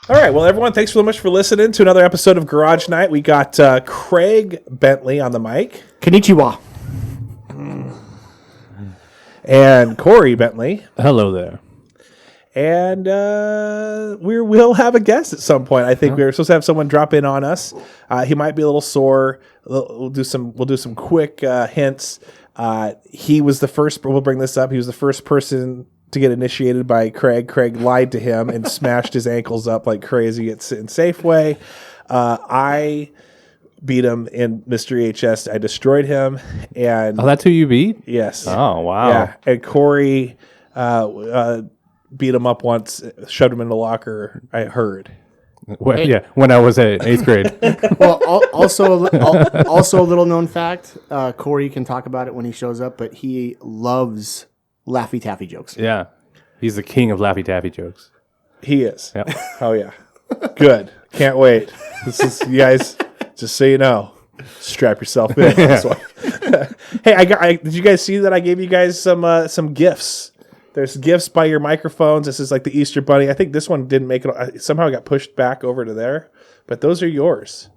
All right, well, everyone, thanks so much for listening to another episode of Garage Night. We got Craig Bentley on the mic. Konnichiwa. And Corey Bentley. Hello there. And we'll have a guest at some point. I think we're supposed to have someone drop in on us. He might be a little sore. We'll do some quick hints. He was the first. We'll bring this up. He was the first person to get initiated by Craig. Craig lied to him and smashed his ankles up like crazy at Safeway. I beat him in Mystery HS. I destroyed him. And that's who you beat? Yes. Oh, wow. Yeah. And Corey beat him up once, shoved him in the locker, I heard. Yeah, when I was in 8th grade. Well, also a little known fact, Corey can talk about it when he shows up, but he loves Laffy Taffy jokes. Yeah. He's the king of Laffy Taffy jokes. He is. Yep. Oh, yeah. Good. Can't wait. This is, you guys, just so you know, strap yourself in. Hey, did you guys see that I gave you guys some gifts? There's gifts by your microphones. This is like the Easter Bunny. I think this one didn't make it. Somehow it got pushed back over to there. But those are yours.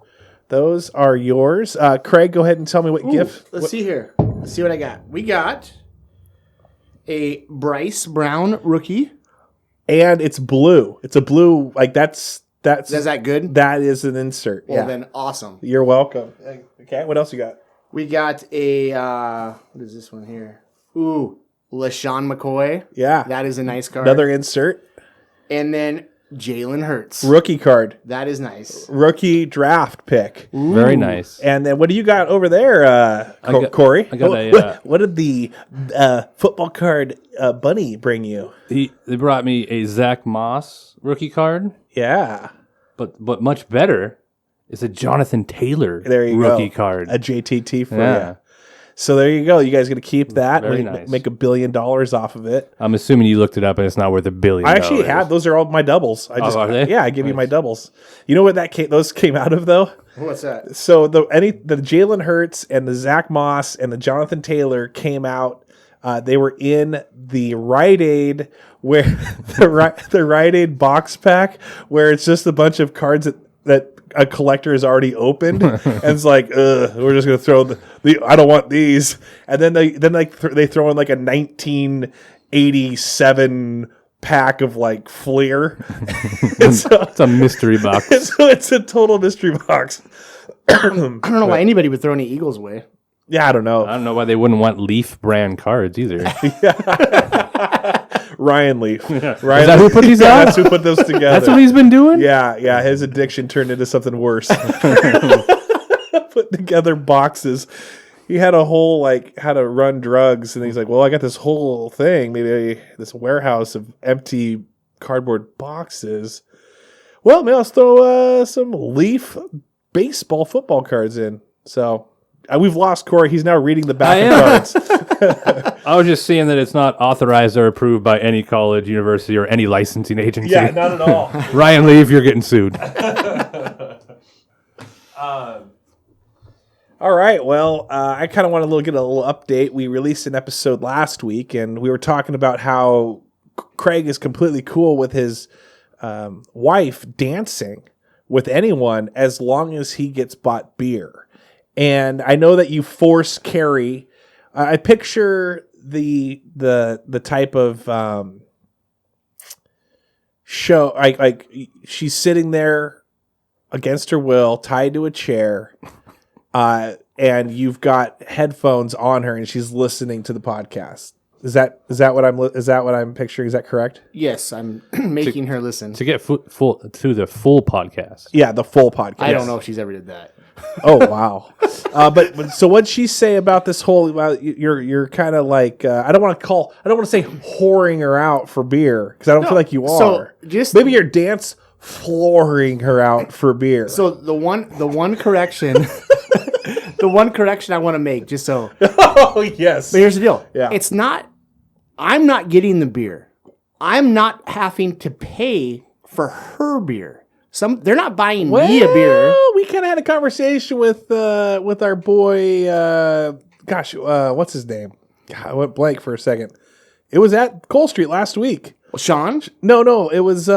Those are yours. Craig, go ahead and tell me what gift. Let's see here. Let's see what I got. We got a Bryce Brown rookie. And it's blue. It's a blue, like that's. Is that good? That is an insert. Well, then awesome. You're welcome. Okay, what else you got? We got a, what is this one here? Ooh, LaShawn McCoy. Yeah. That is a nice card. Another insert. And then Jalen Hurts. Rookie card. That is nice. Rookie draft pick. Ooh. Very nice. And then what do you got over there, Corey? I got what did the football card bunny bring you? They brought me a Zach Moss rookie card. Yeah. But much better is a Jonathan Taylor rookie card. A JTT for you. So there you go. You guys going to keep that. Very nice. Make $1 billion off of it. I'm assuming you looked it up and it's not worth $1 billion. I actually have. Those are all my doubles. Are they? Yeah, I give you my doubles. You know what those came out of though? What's that? So the Jalen Hurts and the Zach Moss and the Jonathan Taylor came out. They were in the Rite Aid where the Rite Aid box pack where it's just a bunch of cards that a collector has already opened and it's like, we're just gonna throw the I don't want these, and then they throw in like a 1987 pack of like Fleer. It's a mystery box. So it's a total mystery box. I don't know why anybody would throw any Eagles away. Yeah, I don't know. I don't know why they wouldn't want Leaf brand cards either. Ryan Leaf. Yeah. Is that who put these out? That's who put those together. That's what he's been doing? Yeah. His addiction turned into something worse. Put together boxes. He had a whole, like, how to run drugs. And he's like, well, I got this whole thing. Maybe this warehouse of empty cardboard boxes. Well, maybe I'll throw some Leaf baseball football cards in. So we've lost Corey. He's now reading the back of cards. I was just seeing that it's not authorized or approved by any college, university, or any licensing agency. Yeah, not at all. Ryan Leaf, you're getting sued. All right. Well, I kind of want to get a little update. We released an episode last week, and we were talking about how Craig is completely cool with his wife dancing with anyone as long as he gets bought beer. And I know that you force Carrie. I picture the type of show like she's sitting there against her will, tied to a chair, and you've got headphones on her, and she's listening to the podcast. Is that what I'm picturing? Is that correct? Yes, I'm making her listen. To get full to the full podcast. Yeah, the full podcast. I don't know if she's ever did that. Oh wow! But so what'd she say about this whole? You're kind of like I don't want to say whoring her out for beer because I don't feel like you are. So maybe you're dance flooring her out for beer. So the one correction, the one correction I want to make, just so. Oh yes. But here's the deal. Yeah. It's not. I'm not getting the beer. I'm not having to pay for her beer. They're not buying me a beer. We kind of had a conversation with our boy. What's his name? God, I went blank for a second. It was at Cole Street last week. Well, Sean? No, it was.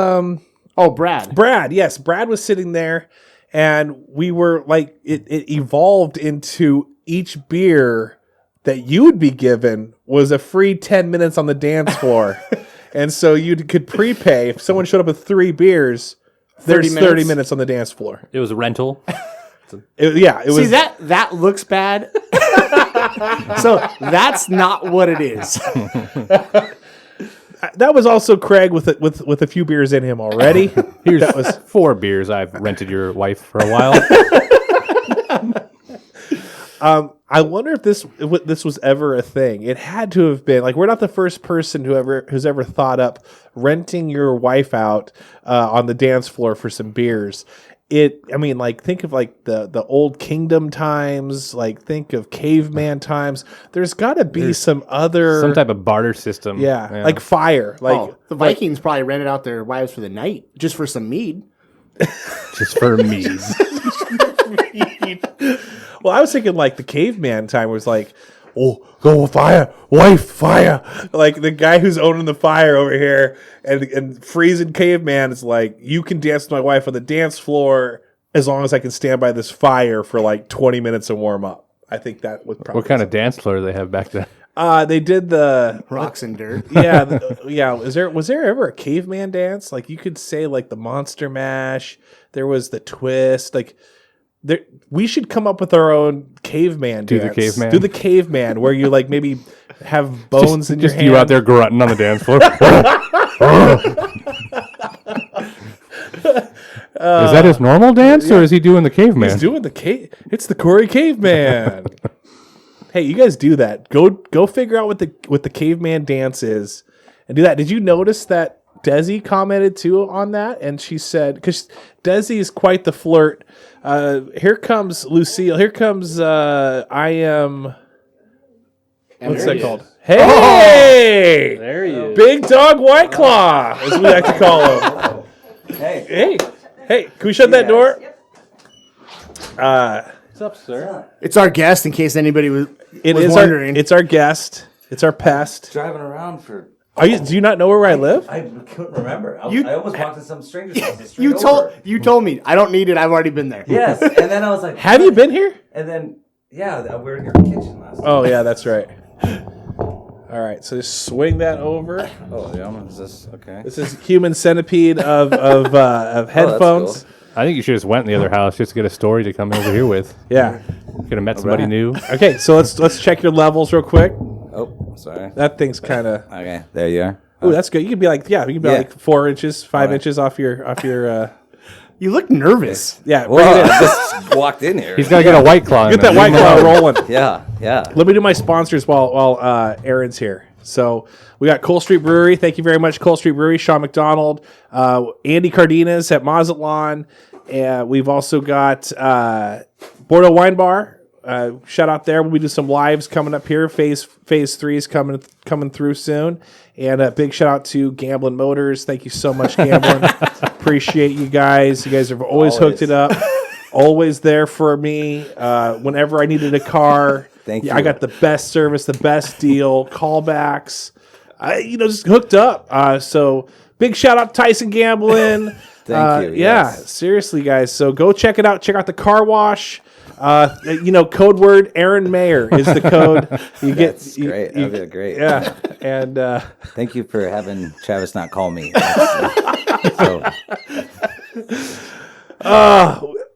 Oh, Brad. Brad, yes. Brad was sitting there, and we were like, it evolved into each beer that you would be given was a free 10 minutes on the dance floor. And so you could prepay. If someone showed up with 3 beers, there's 30 minutes on the dance floor. It was a rental. It was. See, that looks bad. So that's not what it is. That was also Craig with a few beers in him already. That was 4 beers I've rented your wife for a while. I wonder if this was ever a thing. It had to have been. Like, we're not the first person who's ever thought up renting your wife out on the dance floor for some beers. Think of like the old kingdom times. Like, think of caveman times. There's got to be some type of barter system. Yeah, like fire. Like the Vikings probably rented out their wives for the night just for some mead. Just for mead. Well, I was thinking like the caveman time was like, oh, go fire, wife, fire. Like the guy who's owning the fire over here and freezing caveman is like, you can dance with my wife on the dance floor as long as I can stand by this fire for like 20 minutes and warm up. I think that would probably. What kind of dance floor do they have back then? They did the rocks and dirt. Yeah, yeah. Was there ever a caveman dance? Like, you could say like the monster mash. There was the twist. Like, we should come up with our own caveman dance. Do the caveman where you like maybe have bones in your hand. Just you out there grunting on the dance floor. Is that his normal dance, or is he doing the caveman? He's doing It's the Corey Caveman. Hey, you guys do that. Go figure out what the caveman dance is, and do that. Did you notice that Desi commented too on that? And she said, because Desi is quite the flirt. Here comes Lucille. Here comes I am. What's that called? Hey, there he is. Big Dog White Claw, as we like to call him. Hey. Can we shut that door? What's up, sir? It's our guest, in case anybody was wondering. It's our guest. It's our pest. Driving around for. Do you not know where I live? I couldn't remember. I almost walked to some stranger's house. You told me. I don't need it. I've already been there. Yes, and then I was like, have you been here? And then, yeah, we were in your kitchen last night. Oh, yeah, that's right. All right, so just swing that over. Oh, yeah, is this okay? This is human centipede of headphones. Cool. I think you should have just went in the other house just to get a story to come over here with. Yeah. Could have met somebody new. Okay, so let's check your levels real quick. Oh, sorry. That thing's kind of. Okay, there you are. Oh, that's good. You can be like, like 4 inches, 5 inches off your. You look nervous. Yeah. Well, I just walked in here. He's got to get a White Claw. Get that White Claw rolling. Yeah. Let me do my sponsors while Aaron's here. So we got Cole Street Brewery. Thank you very much, Cole Street Brewery. Sean McDonald, Andy Cardenas at Mazatlan. And we've also got Bordeaux Wine Bar. Shout out there. We'll do some lives coming up here. Phase 3 is coming through soon. And a big shout out to Gamblin' Motors. Thank you so much, Gamblin'. Appreciate you guys. You guys have always hooked it up. Always there for me. Whenever I needed a car. Thank you. I got the best service, the best deal, callbacks. Just hooked up. So big shout out to Tyson Gamblin'. Thank you. Yeah, seriously, guys. So go check it out. Check out the car wash. Code word Aaron Mayer is the code. That's great. That'd be great. Yeah, and thank you for having Travis not call me.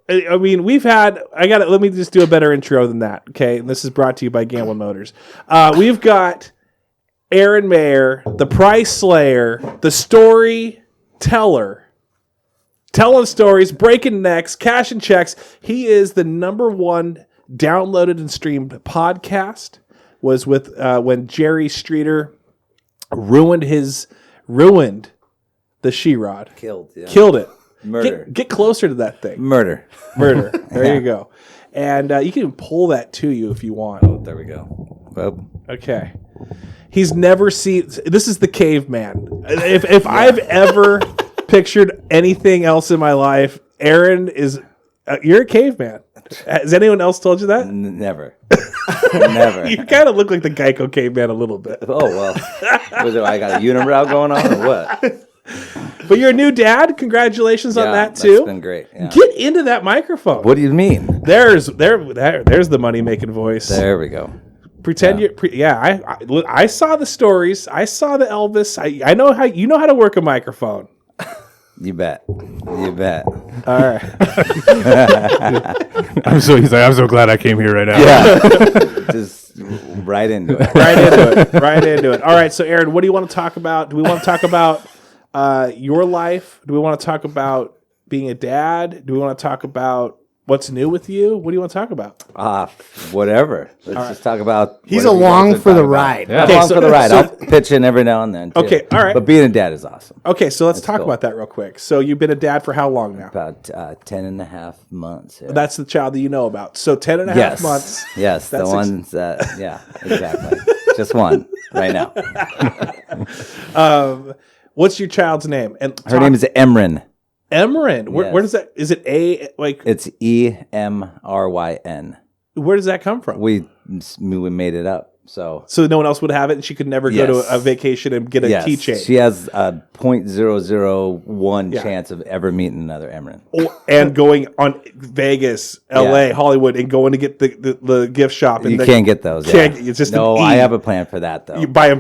we've had. Let me just do a better intro than that. Okay, and this is brought to you by Gamblin' Motors. We've got Aaron Mayer, the price slayer, the storyteller. Telling stories, breaking necks, cashing checks. He is the #1 downloaded and streamed podcast. Was with when Jerry Streeter ruined the She-Rod. Killed it. Murder. Get closer to that thing. Murder. There you go. And you can pull that to you if you want. Oh, there we go. Well, okay. He's never seen. This is the caveman. If I've ever pictured anything else in my life, Aaron is. You're a caveman. Has anyone else told you that? Never. Never. You kind of look like the Geico caveman a little bit. Oh well. Was it? I got a unibrow going on or what? But you're a new dad. Congratulations on that too. That's been great. Yeah. Get into that microphone. What do you mean? There's the money making voice. There we go. Pretend I saw the stories. I saw the Elvis. I know how to work a microphone. You bet. You bet. All right. He's like, I'm so glad I came here right now. Yeah. Just right into it. Right into it. All right. So, Aaron, what do you want to talk about? Do we want to talk about your life? Do we want to talk about being a dad? Do we want to talk about what's new with you? What do you want to talk about? Whatever. Let's just talk about. He's whatever you guys along are for the talking about. ride. Yeah. Okay, Along so- for the ride. so- I'll pitch in every now and then. Too. Okay, all right. But being a dad is awesome. Okay, so let's talk cool. about that real quick. So you've been a dad for how long now? About 10 and a half months. Yeah. That's the child that you know about. So 10 and a half Yes. months. Yes, the That's ones that, yeah, exactly. Just one right now. What's your child's name? And Her name is Emryn. Emryn. Where Yes. does that? Is it It's EMRYN. Where does that come from? We made it up. So No one else would have it, and she could never go Yes. to a vacation and get a yes, keychain. she has a 0.001 Yeah. chance of ever meeting another Emryn. And going on Vegas, LA, Yeah. Hollywood, and going to get the gift shop. And You can't get those. Can't- Yeah. it's just no. an E. I have a plan for that though. You buy her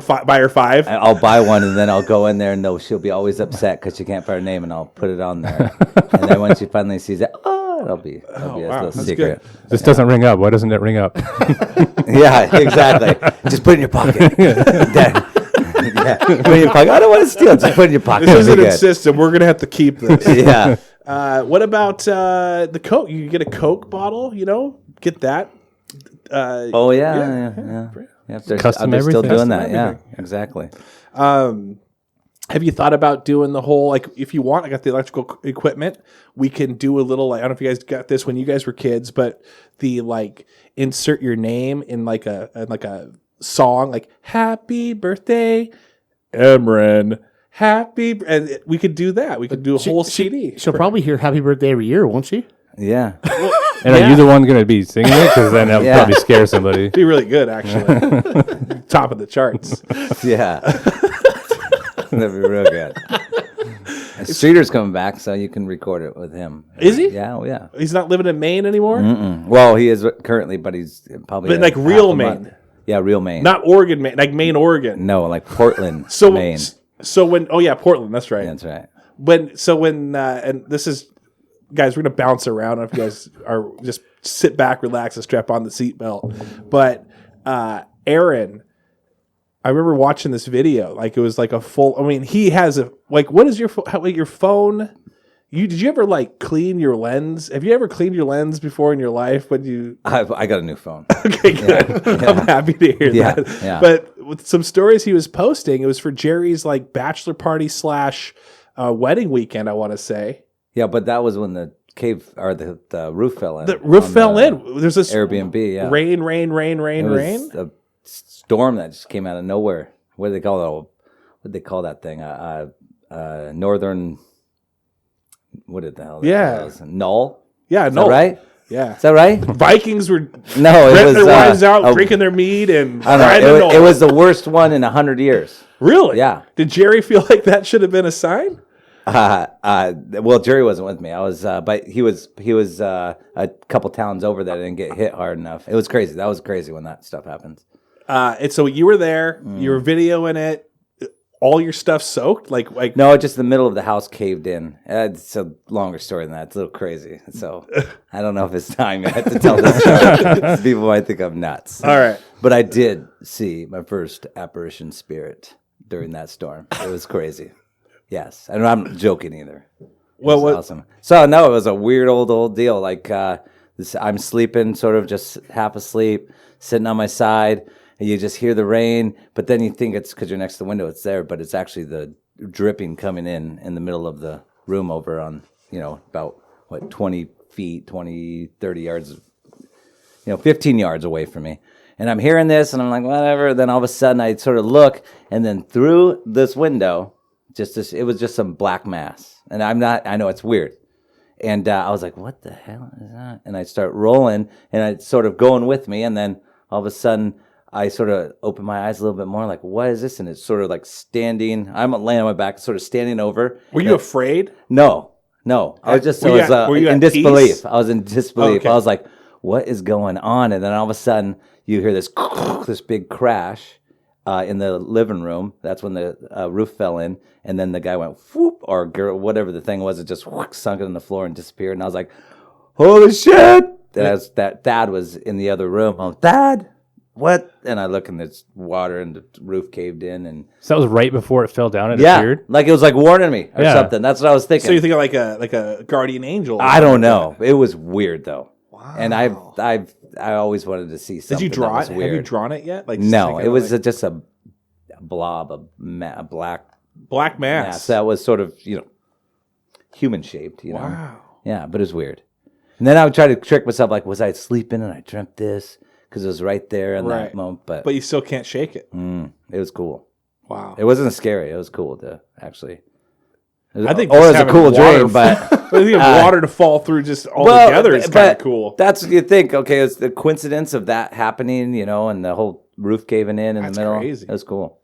5. I'll buy one and then I'll go in there and she'll be always upset because she can't put her name and I'll put it on there. And then when she finally sees it, it'll be a wow, little that's secret. This doesn't ring up. Why doesn't it ring up? Yeah, exactly. Just put it in your pocket. Dad. Yeah. Put it in your pocket. I don't want to steal it. Just put it in your pocket. This It'll isn't be good. a system. We're gonna have to keep this. Yeah. What about the Coke? You get a Coke bottle. Get that. Oh yeah. Yeah. They're, Custom they're still everything. doing that. Yeah, everything. exactly. Have you thought about doing the whole, like, if you want, I got the electrical equipment. We can do a little, like, I don't know if you guys got this when you guys were kids, but the, like, insert your name in like a song, like "Happy Birthday, Emryn." And we could do that. We could do a whole CD. She'll probably hear "Happy Birthday" every year, won't she? Yeah. And are you the one going to be singing it? Because then that would Yeah. probably scare somebody. Be really good, actually. Top of the charts. Yeah. That'd be real good. And Streeter's coming back, so you can record it with him. Is he? Yeah, oh, yeah. He's not living in Maine anymore. Well, he is currently, but he's probably But like half real a month. Maine. Yeah, real Maine. Not Oregon, Maine, like Maine, Oregon. No, like Portland, So Maine. Portland. That's right. That's right. And this is, guys, we're gonna bounce around. If you guys are just sit back, relax, and strap on the seatbelt. But Aaron, I remember watching this video. Like, it was like a full. I mean, he has a, like, what is your phone? Did you ever like clean your lens? Have you ever cleaned your lens before in your life? When you I got a new phone. Okay, good. I'm happy to hear Yeah, that. yeah. But with some stories he was posting, it was for Jerry's like bachelor party / wedding weekend, I want to say. Yeah, but that was when the the roof fell in. The roof on fell the in. There's this Airbnb. Yeah, rain. It was a storm that just came out of nowhere. What do they call it? What did they call that thing? Northern. What did the hell? Yeah. that was? Null. Yeah, Is no. that right? Yeah. Is that right? Vikings were No, it renting was their wives out, a- drinking their mead, and I riding don't the know. It knoll. was the worst one in 100 years. Really? Yeah. Did Jerry feel like that should have been a sign? Well, Jerry wasn't with me. I was, but he was a couple towns over that didn't get hit hard enough. It was crazy. That was crazy when that stuff happens. And so you were there. You were videoing it. All your stuff soaked. Like No, just the middle of the house caved in. It's a longer story than that. It's a little crazy. So I don't know if it's time yet to tell this story. People might think I'm nuts. All right. But I did see my first apparition spirit during that storm. It was crazy. Yes. And I'm not joking either. It Well, was awesome. So no, it was a weird old deal. Like I'm sleeping, sort of just half asleep, sitting on my side, and you just hear the rain. But then you think it's because you're next to the window, it's there, but it's actually the dripping coming in the middle of the room over on, about 20 feet, 20, 30 yards, 15 yards away from me. And I'm hearing this, and I'm like, whatever. Then all of a sudden, I sort of look, and then through this window, it was just some black mass. And I know it's weird. And I was like, what the hell is that? And I start rolling, and it's sort of going with me. And then all of a sudden, I sort of opened my eyes a little bit more, like, what is this? And it's sort of like standing. I'm laying on my back, sort of standing over. Were you afraid? No. I was just Were you in at disbelief. peace? I was in disbelief. Okay. I was like, what is going on? And then all of a sudden, you hear this this big crash in the living room. That's when the roof fell in. And then the guy went whoop, or girl, whatever the thing was, it just sunk it in the floor and disappeared. And I was like, holy shit. That Thad was in the other room. I'm like, Thad, what? And I look and there's water and the roof caved in. And So that was right before it fell down and yeah, appeared? like it was like warning me or Yeah. something. That's what I was thinking. So you think like a guardian angel? I don't know. It was weird though. Wow. And I always wanted to see something. Did you draw that was it? weird. Have you drawn it yet? Like No, it was just a blob, a black mass. mass that was sort of human shaped. You know? Wow. Yeah, but it was weird. And then I would try to trick myself, like, was I sleeping and I dreamt this? Because it was right there in that moment. But you still can't shake it. it was cool. Wow. It wasn't scary. It was cool to actually. I think or just it was a having cool water dream, but I think water to fall through just all together is kind of cool. That's what you think. Okay, it's the coincidence of that happening, and the whole roof caving in That's the middle. crazy. It was cool.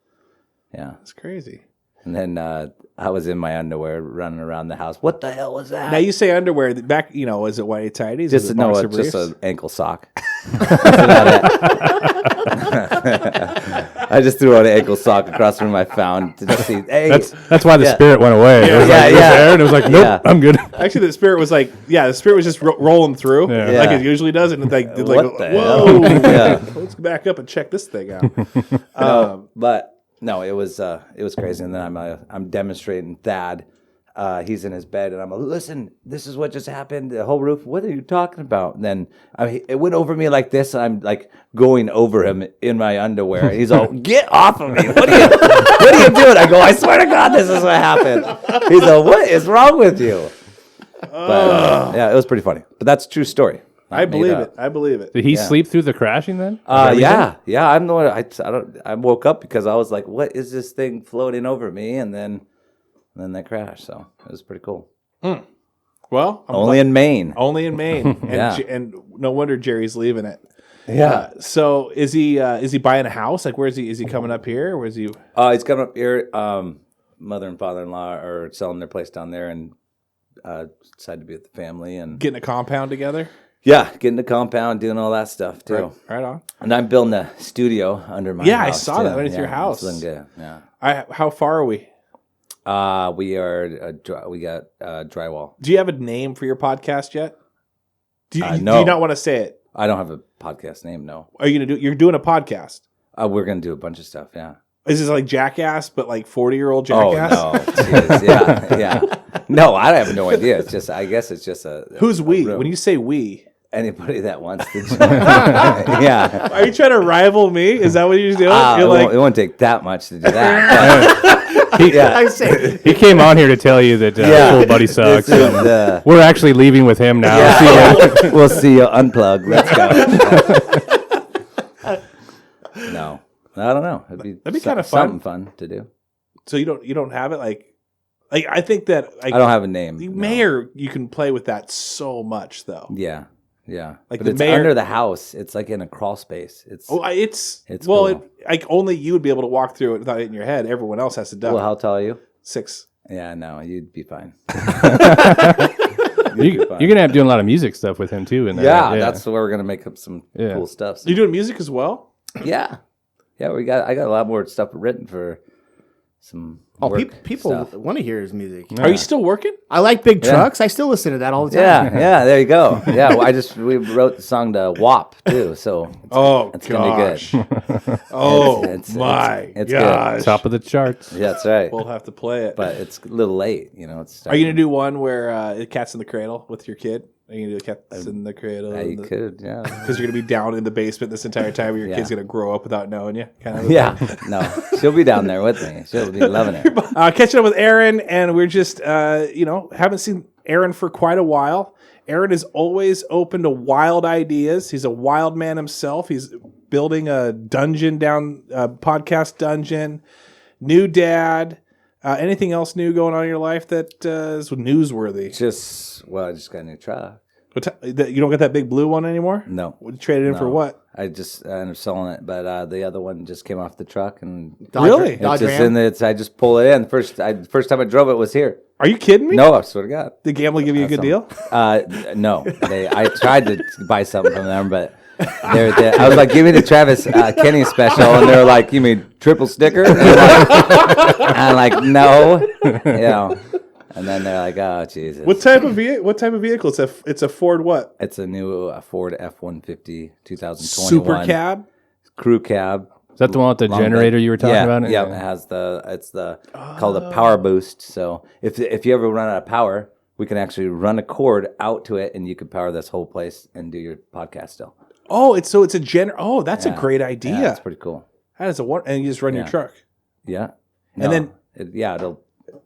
Yeah. That's crazy. And then I was in my underwear running around the house. What the hell was that? Now you say underwear. Back, is it white tighties? just Is it no, boxer it's just briefs? an ankle sock. I just threw out an ankle sock across from my found to just see. Hey, That's why the spirit went away. It was Yeah, like, it was yeah. there, and it was like, nope, Yeah. I'm good. Actually, the spirit was like, the spirit was just rolling through Yeah. like Yeah. it usually does, and it's like, What the whoa, hell? Yeah. let's back up and check this thing out. But no, it was crazy. And then I'm demonstrating Thad. He's in his bed, and I'm like, listen, this is what just happened. The whole roof. What are you talking about? And then it went over me like this. And I'm like going over him in my underwear. And he's all, get off of me. What are you doing? I go, I swear to God, this is what happened. He's like, what is wrong with you? But yeah, it was pretty funny. But that's a true story. I believe it. I believe it. Did he sleep through the crashing then? Yeah. I'm the one. I woke up because I was like, what is this thing floating over me? And then that crashed. So it was pretty cool. Well, Only in Maine. only in Maine, and, Yeah. and no wonder Jerry's leaving it. Yeah. So is he buying a house? Like, where is he? Is he coming up here? Or is he? He's coming up here. Mother and father-in-law are selling their place down there and decided to be with the family and Getting a compound together? getting the compound, doing all that stuff too. Right on. And I'm building a studio under my Yeah, I house. saw too. that underneath your it's house. looking good. Yeah. How far are we? We got drywall. Do you have a name for your podcast yet? Do you no. not want to say it? I don't have a podcast name. No. Are you gonna do? You're doing a podcast. We're gonna do a bunch of stuff. Yeah. Is this like Jackass, but like 40-year-old Oh Jackass? no! Jeez, yeah. No, I have no idea. It's just, I guess it's just a. Who's we? room. When you say we, Anybody that wants to join. Yeah. are you trying to rival me? Is that what you're doing? You're like, it won't take that much to do that. I say, He came on here to tell you that Cool Buddy sucks. This is, We're actually leaving with him now. yeah. We'll see you unplug. Let's go. No, I don't know. That'd be kinda something fun to do. so you don't have it like I think that I don't have a name. the no. mayor, you can play with that so much though. Yeah. Like But the it's mayor- under the house. It's like in a crawl space. It's It's cool. like only you would be able to walk through it without hitting your head. Everyone else has to duck. well, how tall are you? 6. Yeah, no, you'd be fine. You're gonna have to do a lot of music stuff with him too. In there. Yeah, that's where we're gonna make up some Yeah. cool stuff. You doing music as well? Yeah. I got a lot more stuff written for some work people stuff. want to hear his music. Are you still working? I like big trucks. I still listen to that all the time. Yeah, there you go. Yeah, well, we wrote the song to WAP too, so it's gonna be good. Oh It's my it's gosh! good. Top of the charts. Yeah, that's right. We'll have to play it. But it's a little late, It's Are you gonna do one where Cat's in the Cradle with your kid? Are you gonna do Cat's in the Cradle? You could, yeah. Because you're gonna be down in the basement this entire time, where your Yeah. kid's gonna grow up without knowing you. Kind of. Yeah, no, she'll be down there with me. She'll be loving it. Catching up with Aaron, and we're just haven't seen Aaron for quite a while. Aaron is always open to wild ideas. He's a wild man himself. He's building a dungeon podcast dungeon. New dad. Anything else new going on in your life that is newsworthy? I just got a new truck. You don't got that big blue one anymore? No. Would you trade it in for what? I just ended up selling it, but the other one just came off the truck and Really? Dodge it's just Ram? in the. I just pull it in. First time I drove it was here. Are you kidding me? No, I swear to God. Did Gambling give you a good deal? No, I tried to buy something from them, but I was like, "Give me the Travis Kenny special," and they were like, "You mean triple sticker?" And I'm like, "No," And then they're like, "Oh, Jesus." What type of vehicle? It's a Ford what? It's a new Ford F-150 2021 Super cab. crew cab. Is that the one with the generator you were talking about? Yeah, it has called a power boost. So if you ever run out of power, we can actually run a cord out to it, and you can power this whole place and do your podcast still. Oh, it's a generator. Oh, that's a great idea. Yeah, that's pretty cool. That is and you just run your truck. Yeah, And then it'll.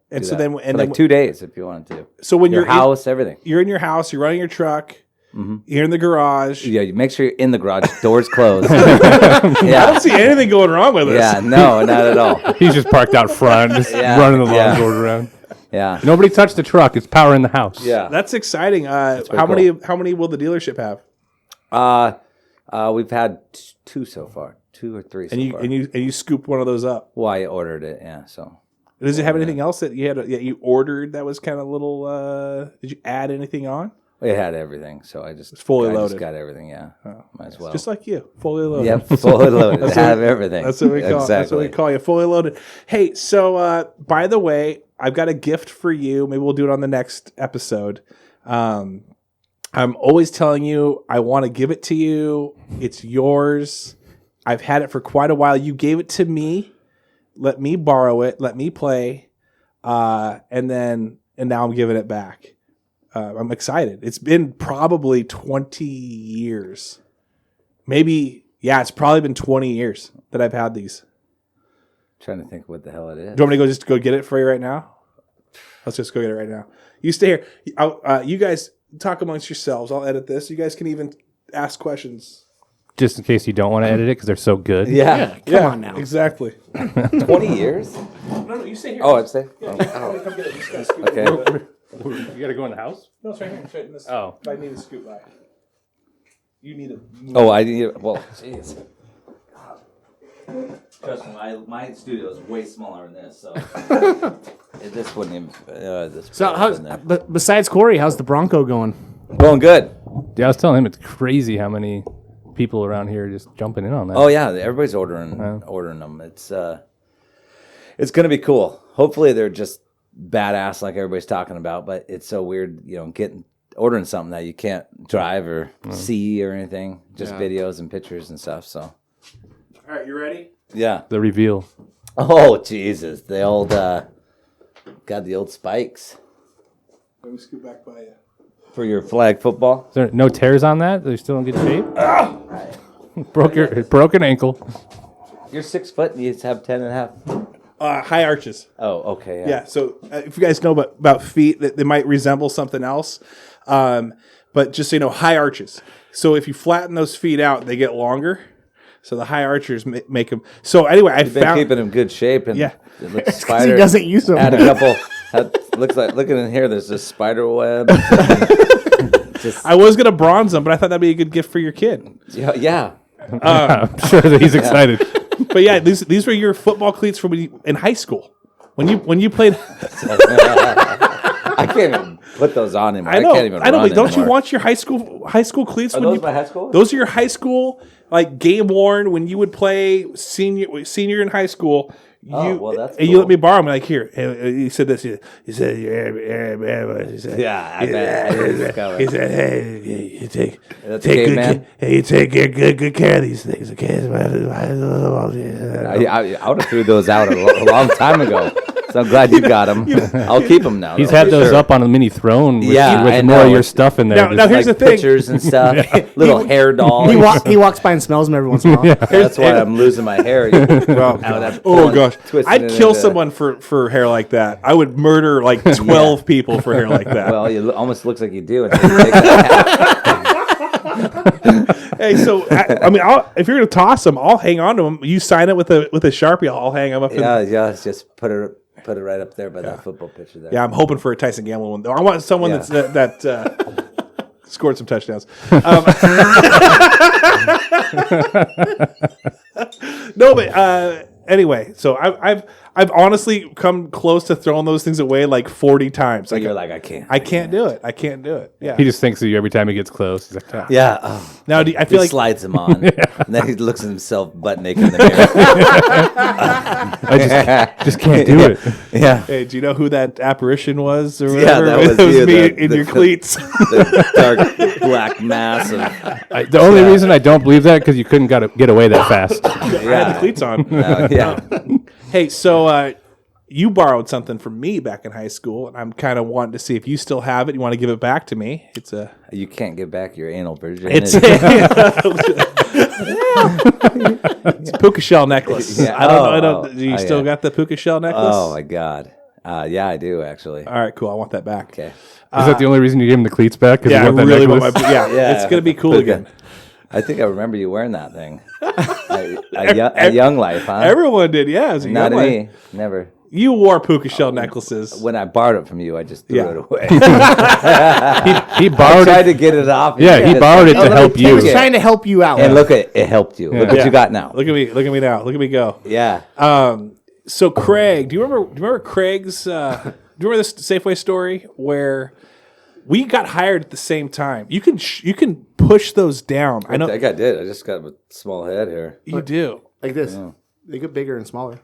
And do so that. then For like 2 days if you wanted to. So when your you're house, everything. You're in your house. You're running your truck. You're in the garage. Yeah, you make sure you're in the garage. Doors closed. I don't see anything going wrong with this. Yeah, no, not at all. He's just parked out front, just running the longboard around. Yeah. Nobody touched the truck. It's power in the house. Yeah. That's exciting. How cool. many will the dealership have? We've had 2 so far. 2 or 3 so far. And you scooped one of those up. Well, I ordered it, yeah, so. Does it have anything else that you ordered that was kind of little? Did you add anything on? It had everything, so it's fully I loaded. just got everything, yeah. Might as well. Just like you, fully loaded. Yep, fully loaded. Have everything. That's what we call. Exactly. That's what we call you, fully loaded. Hey, so by the way, I've got a gift for you. Maybe we'll do it on the next episode. I'm always telling you I want to give it to you. It's yours. I've had it for quite a while. You gave it to me. Let me borrow it. Let me play. And now I'm giving it back. I'm excited. It's been probably 20 years. Maybe, it's probably been 20 years that I've had these. Trying to think what the hell it is. Do you want me to go get it for you right now? Let's just go get it right now. You stay here. You guys talk amongst yourselves. I'll edit this. You guys can even ask questions. Just in case you don't want to edit it because they're so good. Yeah. Come on now. Exactly. 20 years? No, you stay here. Oh, I'd say. Come get it. Just gotta scoot Okay. it. You got to go in the house? No, it's right here. It's right in this. Oh. I need to scoot by. You need to. Oh, I need. Well, jeez. Trust me, my studio is way smaller than this, so this wouldn't even. This So, but besides Corey, how's the Bronco going? going good. Yeah, I was telling him it's crazy how many people around here are just jumping in on that. Oh yeah, everybody's ordering them. It's gonna be cool. Hopefully they're just badass like everybody's talking about. But it's so weird, ordering something that you can't drive or see or anything, just videos and pictures and stuff. So. All right, you ready? Yeah. The reveal. Oh Jesus, the old got the old spikes Let me scoot back by you. for your flag football. Is there no tears on that? They're still in good shape? Broke an ankle. You're 6 foot and you have 10 and a half. High arches. Oh, okay. Yeah. So if you guys know about feet, that they might resemble something else, but just so you know, high arches. So if you flatten those feet out, they get longer. So the high archers make them. So anyway, I You've been found keeping him good shape, and Yeah. it looks He spider. doesn't use them. Had a couple. Looks like looking in here. There's a spider web. I was gonna bronze them, but I thought that'd be a good gift for your kid. Yeah. I'm sure that he's excited. But yeah, these were your football cleats from in high school when you played. I can't even put those on anymore. I know. Can't even But run don't you anymore. want your high school cleats? Are when those you, my high school? Those are your high school, like game worn when you would play senior in high school. Well, that's and you cool. let me borrow them. Like here, he said this. He said, he said, Yeah, I bet. He said, "Hey, you take That's good Caveman. you take good care of these things, okay?" I would have threw those out a long time ago. So I'm glad you got them. I'll keep them now. He's though, had for those sure. up on a mini throne with, Yeah, with I more know. of your stuff in there. Now Just here's Like the thing. pictures and stuff. Little hair dolls. He walks by and smells them every once in a while. That's why I'm losing my hair. Oh gosh, I'd kill someone for hair like that. I would murder like 12 people for hair like that. Well, it almost looks like you do. Until you take that Hey, so I mean, if you're gonna toss them, I'll hang on to them. You sign it with a Sharpie, I'll hang them up. yeah. Just put it right up there by that football picture there. Yeah, I'm hoping for a Tyson Gamble one though. I want someone Yeah. that's Scored some touchdowns. No, but anyway, so I've honestly come close to throwing those things away like 40 times. Like, you're like, I can't. I can't do it. I can't do it. Yeah. He just thinks of you every time he gets close. He's like, "Ah." Yeah. Oh. Now I He feel like slides him on, and then he looks at himself butt naked in the mirror. I just can't do it. Yeah. Hey, do you know who that apparition was or Yeah, whatever? that was it was you, me the- in the- your cleats. The dark black mass of The only reason I don't believe that because you couldn't get away that fast. I had the cleats on. yeah. Hey, so you borrowed something from me back in high school, and I'm kind of wanting to see if you still have it. You want to give it back to me? It's a You can't get back your anal virginity. it's a puka shell necklace. Yeah. I don't. Do you Oh, still yeah. got the puka shell necklace? Oh my god. Yeah, I do actually. All right, cool. I want that back. Okay. Is that the only reason you gave him the cleats back? 'Cause Yeah, I you want that really want my. necklace? Yeah, it's gonna be cool Puka. again. I think I remember you wearing that thing. At Young Life, huh? Everyone did. Yeah, it was a Not young me. life. Never. You wore puka shell necklaces. When I borrowed it from you, I just threw Yeah. it away. He I borrowed tried it. to get it off. Yeah, he borrowed it to help He you. was trying to help you out. And look at it helped you. Look what Yeah. you got now. Look at me. Look at me now. Look at me go. Yeah. So Craig, do you remember Craig's? Do you remember this Safeway story where we got hired at the same time? You can push those down. I know I think I did. I just got a small head here. you do. Like this. They get bigger and smaller.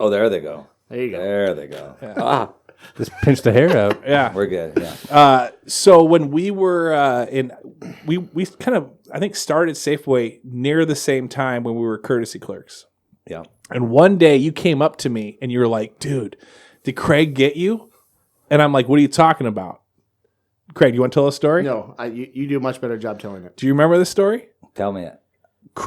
Oh, there they go. There you go. There they go. Ah, Just pinch the hair out. Yeah. we're good. Yeah. So when we were we kind of I think started Safeway near the same time when we were courtesy clerks. Yeah. And one day you came up to me and you were like, "Dude, did Craig get you?" And I'm like, "What are you talking about?" Craig, you want to tell a story? No, you do a much better job telling it. Do you remember this story? Tell me it.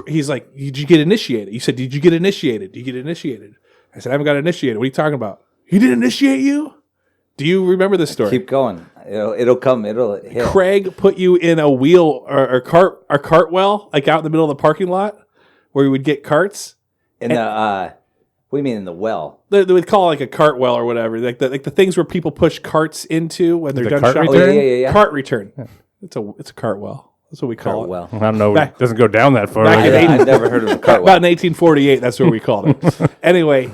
He's like, "Did you get initiated?" You said, "Did you get initiated? Did you get initiated?" I said, "I haven't got initiated." What are you talking about? He didn't initiate you? Do you remember this story? Keep going. It'll come. It'll hit. Craig put you in a wheel or cart well, like out in the middle of the parking lot where you would get carts. In the what do you mean in the well? They would call it like a cart well or whatever, like the things where people push carts into when they're The done cart shopping. return? Yeah. Cart return. It's a cart well. That's what we call Cart it. well. I don't know. Back- It doesn't go down that far. back in does it? I've never heard of a cart well. About in 1848, that's what we called it. Anyway,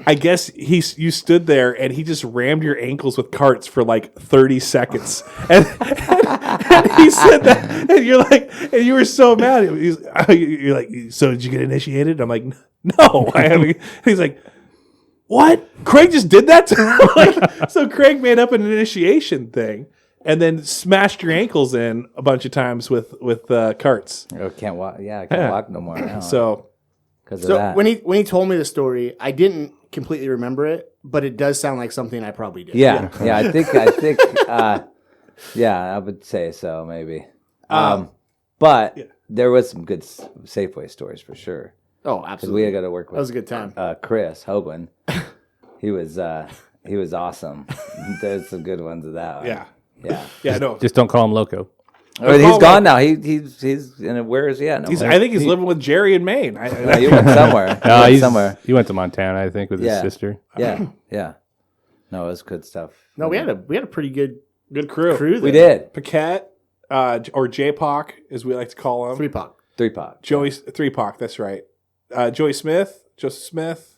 I guess you stood there and he just rammed your ankles with carts for like 30 seconds, and he said that, and you're like, and you were so mad. You're like, "So did you get initiated?" I'm like, "No, I haven't." He's like, "What? Craig just did that?" Like, so Craig made up an initiation thing, and then smashed your ankles in a bunch of times with carts. I can't walk. Yeah, I can't walk no more now. So. Because of So that. when he told me the story, I didn't completely remember it, but it does sound like something I probably did. Yeah. I think. Yeah, I would say so. Maybe. But there was some good Safeway stories for sure. Oh, Because absolutely. we got to work That was with a good time. Chris Hoagland. He was awesome. There's some good ones of that. Yeah. Yeah. Yeah, no. Just don't call him Loco. But he's gone now. He's in a, where is he at? I think he's living with Jerry in Maine. He went somewhere. He No, went he's somewhere. He went to Montana, I think, with his Yeah. sister. Yeah. Yeah. No, it was good stuff. No, we had a pretty good crew. crew. We there. did. Paquette, or J-Poc, as we like to call him. 3-Pac. 3-Pac. Joey, 3-Pac, that's right. Joey Smith, Joseph Smith.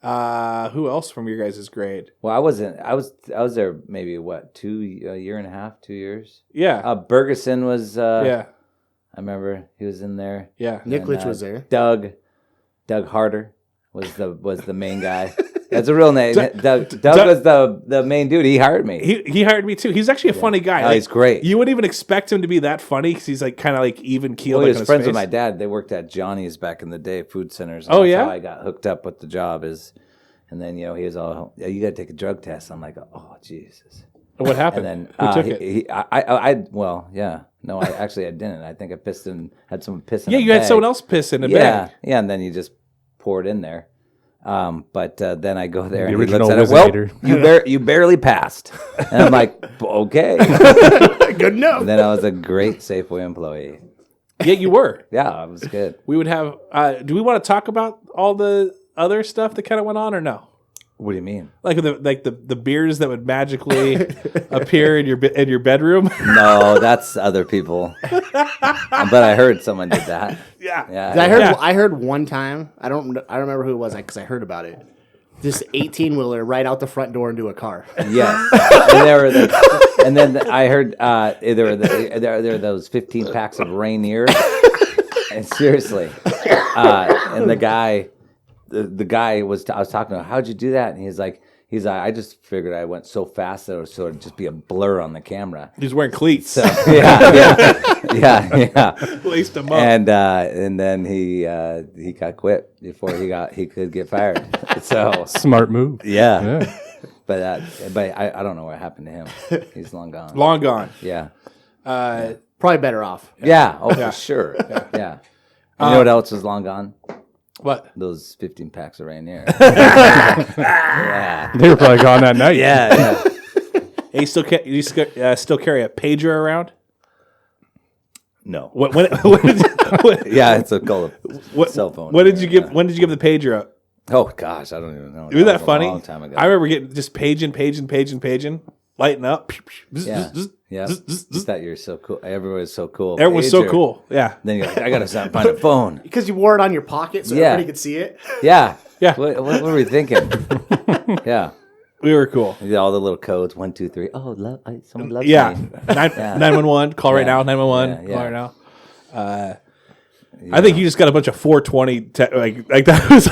Who else from your guys' grade? Well, I wasn't. I was there maybe a year and a half, 2 years. Yeah. Bergeson was. Yeah. I remember he was in there. Yeah. Nick And, Litch was there. Doug Harder was the main guy. That's a real name. Doug was the main dude. He hired me. He hired me too. He's actually a funny guy. Oh, he's great. You wouldn't even expect him to be that funny because he's like kind of like even keeled. Well, he like was on his friends with face. my dad. They worked at Johnny's back in the day, food centers. Oh, That's yeah? how I got hooked up with the job and then he was all, "Yeah, you got to take a drug test." I'm like, "Oh, Jesus." What happened? And then Who took it? well, yeah. No, I didn't. I think I had someone piss in Yeah, a you had bag. someone else piss in a Yeah, bag. yeah, and then you just pour it in there. But then I go there The and he original looks at it. Wizinator. Well, you barely passed, and I'm like, okay. Good enough. And then I was a great Safeway employee. Yeah, you were. Yeah, it was good. We would have. Do we want to talk about all the other stuff that kind of went on, or no? What do you mean? Like the beers that would magically appear in your bedroom. No, that's other people. But I heard someone did that. Yeah. I heard one time. I don't remember who it was because I heard about it. This 18-wheeler right out the front door into a car. Yes, and then I heard there were those 15 packs of Rainier. And seriously, and the guy I was talking to him, how'd you do that? And he's like, I just figured I went so fast that it would sort of just be a blur on the camera. He's wearing cleats. So, yeah. Laced him up. And then he got quit before he could get fired. So Smart move. yeah. But I don't know what happened to him. He's long gone. Long gone. Yeah. Probably better off. Yeah. Oh, for sure. Yeah. You know what else was long gone? What? Those 15 packs of Rainier. Yeah. They were probably gone that night. Yeah. Hey, you still carry a pager around? No. What Yeah, it's called a cell phone. When did you give the pager up? Oh gosh, I don't even know. Isn't that was funny? A long time ago. I remember getting just paging, lighting up. Yeah. Just that you're so cool. Everyone's so cool. Everyone's so Pager. cool. Yeah. Then you're like, I gotta find a phone. Because you wore it on your pocket so Yeah. everybody could see it. Yeah. Yeah. What were we thinking? Yeah. We were cool. You did all the little codes. 1, 2, 3. Oh, someone loves Yeah. me. 911. Call right now. 911. Yeah. Call right now. I think you just got a bunch of 420. Like that was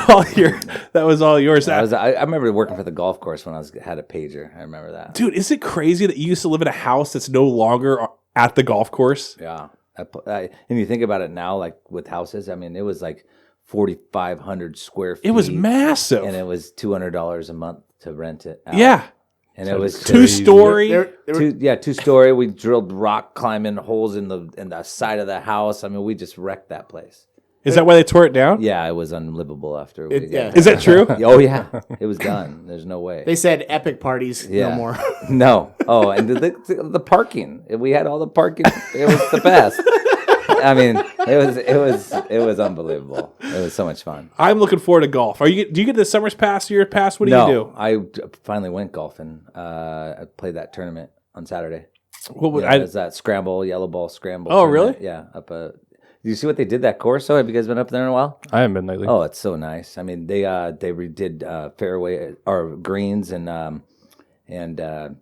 all yours. I remember working for the golf course when I had a pager. I remember that. Dude, is it crazy that you used to live in a house that's no longer at the golf course? Yeah. And you think about it now, like with houses, I mean, it was like 4,500 square feet. It was massive. And it was $200 a month to rent it out. Yeah. And it was Two-story. Two-story. We drilled rock climbing holes in the side of the house. I mean, we just wrecked that place. Is that why they tore it down? Yeah, it was unlivable after. Is that true? Oh yeah, it was done. There's no way. They said epic parties, no more. No. Oh, and the parking. We had all the parking. It was the best. I mean, it was unbelievable. It was so much fun. I'm looking forward to golf. Do you get the summer's pass, year pass? What do you do? I finally went golfing. I played that tournament on Saturday. What was It was that yellow ball scramble. Oh, tournament. really? Yeah. Do you see what they did that course? So have you guys been up there in a while? I haven't been lately. Oh, it's so nice. I mean, they redid fairway or greens and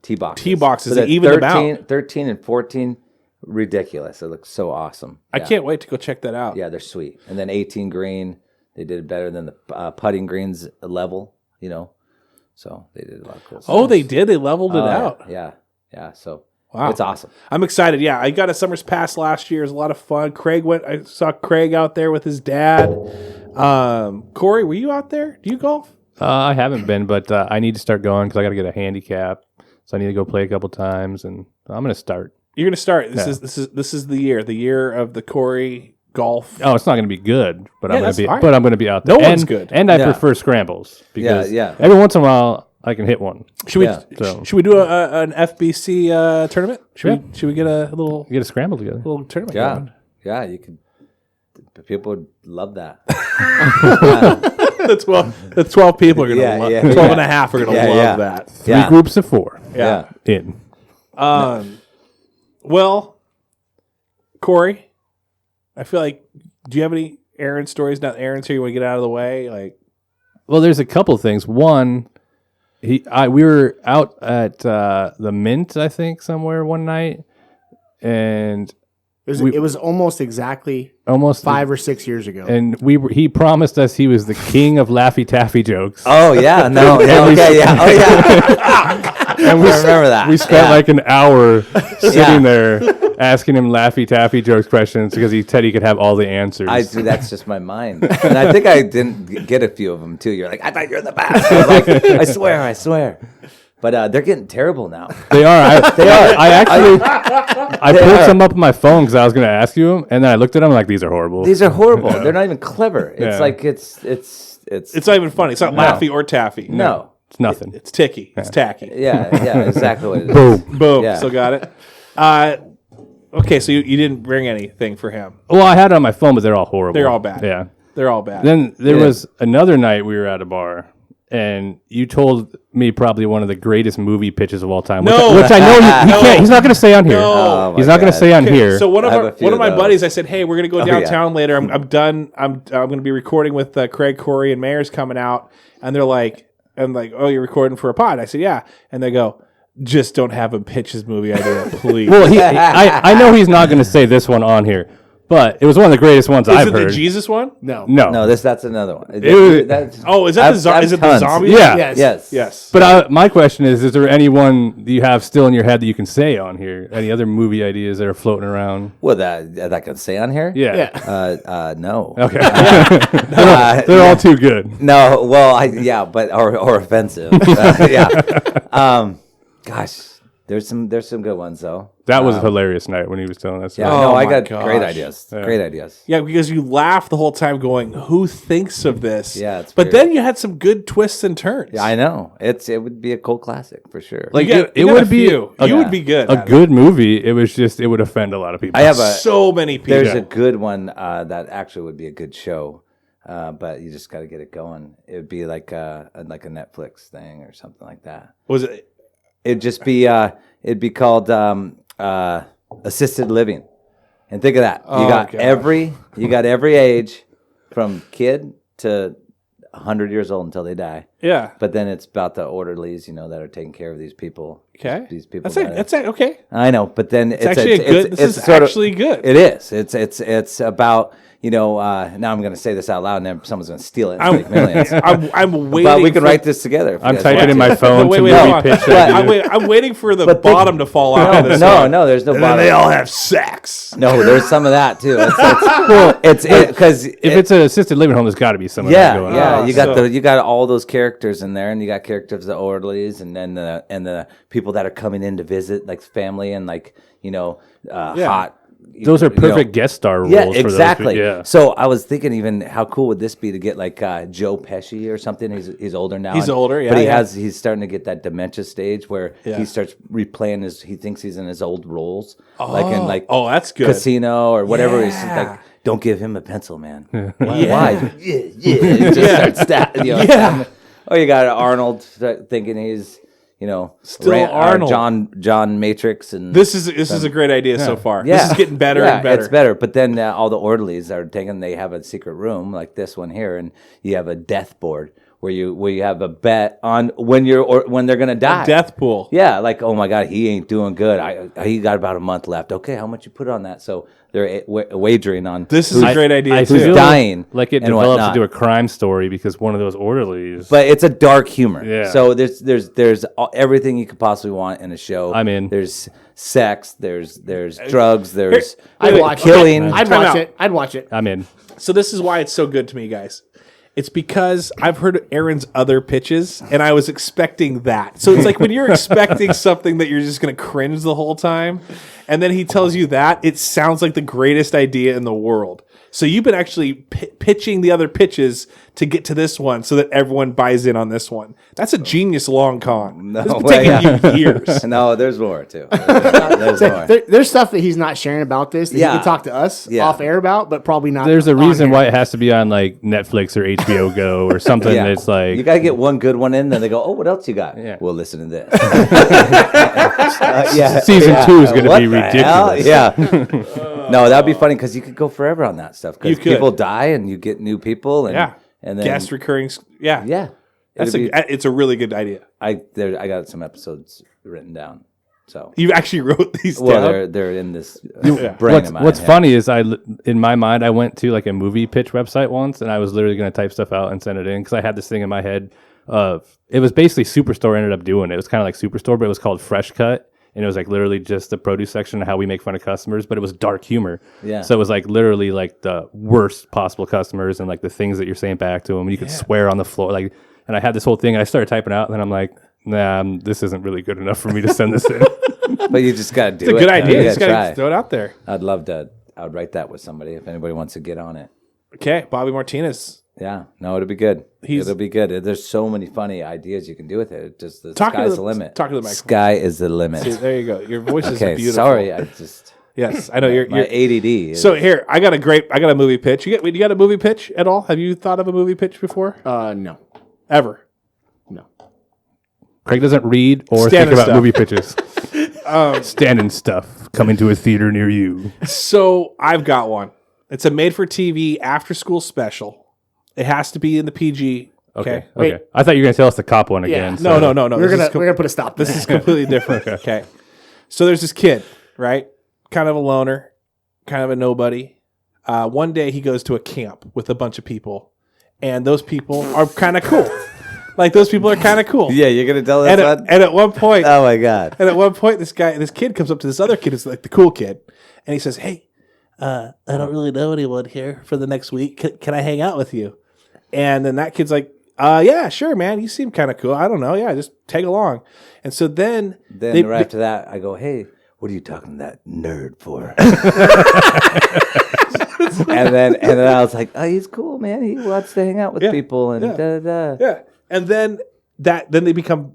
tee boxes. Tee boxes, So they even them out. 13 and 14, ridiculous. It looks so awesome. I can't wait to go check that out. Yeah, they're sweet. And then 18 green, they did better than the putting greens level. So they did a lot of cool stuff. Oh, they did. They leveled it out. Yeah. So Wow. it's awesome. I'm excited. Yeah, I got a summer's pass last year. It was a lot of fun. I saw Craig out there with his dad. Corey, were you out there? Do you golf? I haven't been, but I need to start going because I got to get a handicap. So I need to go play a couple times, and I'm going to start. You're going to start. This is the year of the Corey golf. Oh, it's not going to be good, but Yeah, I'm going to be. that's fine. But I'm going to be out there. No one's good. And I Yeah. prefer scrambles because Yeah. every once in a while I can hit one. Should we So- should we do an FBC tournament? Should we get a little Get a scramble together. tournament? Yeah. going? Yeah, you could. People would love that. The 12 people are going to Yeah, love yeah, 12 yeah. and a half are going to Yeah, love yeah. that. Three groups of 4 Yeah. in. Well, Corey, I feel like, do you have any Aaron stories? Not Aaron's here. You want to get out of the way? Like, Well, there's a couple things. One, we were out at the Mint, I think, somewhere one night, and It was almost exactly almost 5 or 6 years ago. And he promised us he was the king of Laffy Taffy jokes. Oh yeah, no, yeah, okay, yeah, oh yeah. And we I remember that. We spent Yeah. like an hour Yeah. sitting there asking him Laffy Taffy jokes questions because he said he could have all the answers. That's just my mind, and I think I didn't get a few of them too. You're like, I thought you're the best. I was like, I swear. But they're getting terrible now. They are. They are. I pulled some up on my phone because I was going to ask you them, and then I looked at them like, these are horrible. These are horrible. They're not even clever. It's Yeah. like it's it's not even funny. It's not Laffy or Taffy. no. It's nothing. It's ticky. It's tacky. Yeah, exactly what it is. Boom. Boom. Yeah. Still got it. Okay, so you didn't bring anything for him. Well, I had it on my phone, but they're all horrible. They're all bad. Yeah. They're all bad. Then there Yeah. was another night we were at a bar, and you told me probably one of the greatest movie pitches of all time. No. Which I know he can't. He's not going to say on here. No. He's not going to say on here. So one I have a of few my of those. buddies, I said, "Hey, we're gonna go yeah. downtown later. I'm done. I'm going to be recording with Craig, Corey, and Mayer's coming out." And they're like, "Oh, you're recording for a pod?" I said, "Yeah." And they go, "Just don't have him pitch his movie idea, please." Well, I know he's not going to say this one on here, but it was one of the greatest ones Is I've it heard. the Jesus one? No. No, that's another one. Oh, is that is it the tons. zombie? Yeah. one? Yes. Yes. But my question is there anyone that you have still in your head that you can say on here? Any other movie ideas that are floating around? Well, that I can say on here? Yeah. Yeah. No. Okay. Uh, They're all too good. No, well, but or offensive. Gosh, there's some good ones though. That was a hilarious night when he was telling us. Yeah, Oh no, I my got gosh. great ideas. Great ideas. Yeah, because you laugh the whole time going, "Who thinks of this?" Yeah, it's but weird. then you had some good twists and turns. Yeah, I know. It would be a cult classic for sure. Like You got- it you got would a be few. You would be good. a at it. good movie. It was just it would offend a lot of people. I have So many people. there's a good one that actually would be a good show, but you just got to get it going. It would be like a Netflix thing or something like that. Was it? It'd just be it'd be called assisted living, and think of that. You got gosh. you got every age from kid to 100 years old until they die. Yeah. But then it's about the orderlies, that are taking care of these people. Okay. These people. That's it. That's it. Okay. I know, but then it's actually a good. This is sort of- actually good. It is. It's about now I'm going to say this out loud, and then someone's going to steal it. And make millions. I'm waiting. But we can for- wait this together. if you I'm guys typing want in to. my phone Wait, to wait, movie hold on. pitch. I'm waiting for the But think- bottom to fall out. of this No, one. no, there's no And then bottom. they all have sex. No, there's some of that too. It's because If it's an assisted living home, there's got to be some of that going on. yeah, you got so- you got all those characters in there, and you got characters of the orderlies, and then the people that are coming in to visit, like family and hot. Those are perfect guest star roles. Yeah, for exactly. Those, yeah. So I was thinking, even how cool would this be to get like Joe Pesci or something? He's older now. He's older, yeah, But yeah. he's starting to get that dementia stage where he starts replaying he thinks he's in his old roles, like in that's good. Casino or whatever. He's Yeah. like, don't give him a pencil, man. Why? Yeah. Just start Or you got Arnold thinking he's Still Arnold. John Matrix, and This is a great idea so far. yeah. This is getting better and better. It's better. But then all the orderlies are taking. They have a secret room like this one here, and you have a death board where you have a bet on when they're gonna die. Death pool. Yeah, like, oh my God, he ain't doing good. He got about a month left. Okay, how much you put on that? So they're wagering on. This is a great idea I too. feel dying like it and develops whatnot. into a crime story because one of those orderlies. But it's a dark humor. Yeah. So there's everything you could possibly want in a show. I'm in. There's sex. There's drugs. There's I'd watch killing. it. I'd Time watch out. it. I'd watch it. I'm in. So this is why it's so good to me, guys. It's because I've heard Aaron's other pitches, and I was expecting that. So it's like when you're expecting something that you're just going to cringe the whole time, and then he tells you that, it sounds like the greatest idea in the world. So you've been actually pitching the other pitches to get to this one so that everyone buys in on this one. That's a genius long con. No This has been way. taking you years. No, there's more too. There's more. There's stuff that he's not sharing about this that he Yeah. can talk to us Yeah. off air about, but probably not. There's a on reason here. why it has to be on like Netflix or HBO Go or something Yeah. that's like. You got to get one good one in, then they go, "Oh, what else you got?" Yeah. Well, listen to this. Yeah, Season 2 is gonna What be the hell? ridiculous. Yeah. No, that'd be funny because you could go forever on that stuff. You Because could. people die and you get new people, and Yeah. and then Guest recurring. Yeah. yeah, That's It'd be- it's a really good idea. I got some episodes written down. So You actually wrote these well, down. they're in this Yeah. brain of mine. What's yeah. funny is in my mind I went to like a movie pitch website once and I was literally going to type stuff out and send it in because I had this thing in my head of it was basically Superstore ended up doing it. It was kind of like Superstore, but it was called Fresh Cut. And it was like literally just the produce section of how we make fun of customers, but it was dark humor. Yeah. So it was like literally like the worst possible customers and like the things that you're saying back to them. You could swear on the floor. Like, and I had this whole thing and I started typing out and then I'm like, nah, this isn't really good enough for me to send this in. But you just got to do It's a good idea. You Just gotta gotta try. throw it out there. I'd love to. I would write that with somebody if anybody wants to get on it. Okay, Bobby Martinez. Yeah, no, it'll be good. He's- It'll be good. There's so many funny ideas you can do with it. It just the Talk to sky's the- the limit. talk to the microphone. Sky is the limit. See, there you go. Your voice is Okay, beautiful. sorry, I just Yes, I know you're. my ADD. Is, So here, I got a movie pitch. You got a movie pitch at all? Have you thought of a movie pitch before? No. Ever? No. Craig doesn't read or Standard think about stuff. movie pitches. Standing stuff coming to a theater near you. So I've got one. It's a made-for-TV after-school special. It has to be in the PG. Okay. Okay. I thought you were going to tell us the cop one again. No. We're gonna put a stop. This is completely different. Okay. So there's this kid, right? Kind of a loner, kind of a nobody. One day he goes to a camp with a bunch of people, and those people are kind of cool. Like, those people are kind of cool. Yeah, you're gonna tell this one. And at one point, Oh my god! this kid comes up to this other kid, who's like the cool kid, and he says, "Hey, I don't really know anyone here for the next week. Can I hang out with you?" And then that kid's like, "Yeah, sure, man. You seem kind of cool. I don't know. Yeah, just tag along." And so then Right after that, I go, "Hey, what are you talking to that nerd for?" and then I was like, "Oh, he's cool, man. He wants to hang out with people." And Yeah. And then they become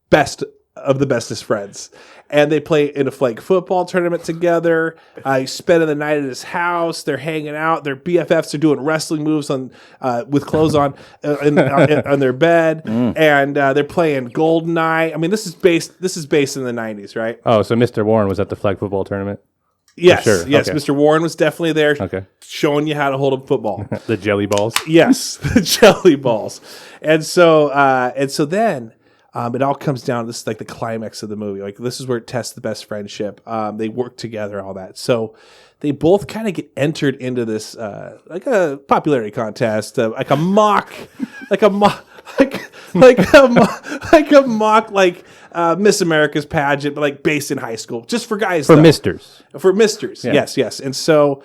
best of the bestest friends. And they play in a flag football tournament together. Spending the night at his house. They're hanging out. Their BFFs are doing wrestling moves with clothes on on their bed. And they're playing Goldeneye. I mean, this is based in the 90s, right? Oh, so Mr. Warren was at the flag football tournament? Yes. Sure. Yes, Okay. Mr. Warren was definitely there, Okay. showing you how to hold a football. The jelly balls? Yes, the jelly balls. And so then it all comes down to this, like the climax of the movie. Like, this is where it tests the best friendship. They work together, all that. So they both kind of get entered into this like a popularity contest, like a mock Miss America's pageant, but like based in high school, just for guys. For though. misters. For misters, yes. And so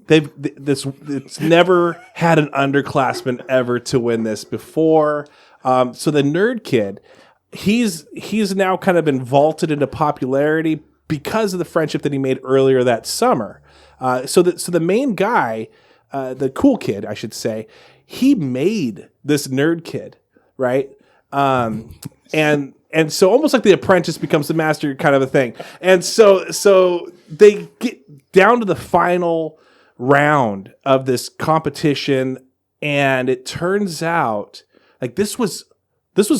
it's never had an underclassman ever to win this before. So the nerd kid, he's now kind of been vaulted into popularity because of the friendship that he made earlier that summer. So the main guy, the cool kid, I should say, he made this nerd kid, right? And so almost like The Apprentice becomes the master kind of a thing. And so they get down to the final round of this competition, and it turns out like this was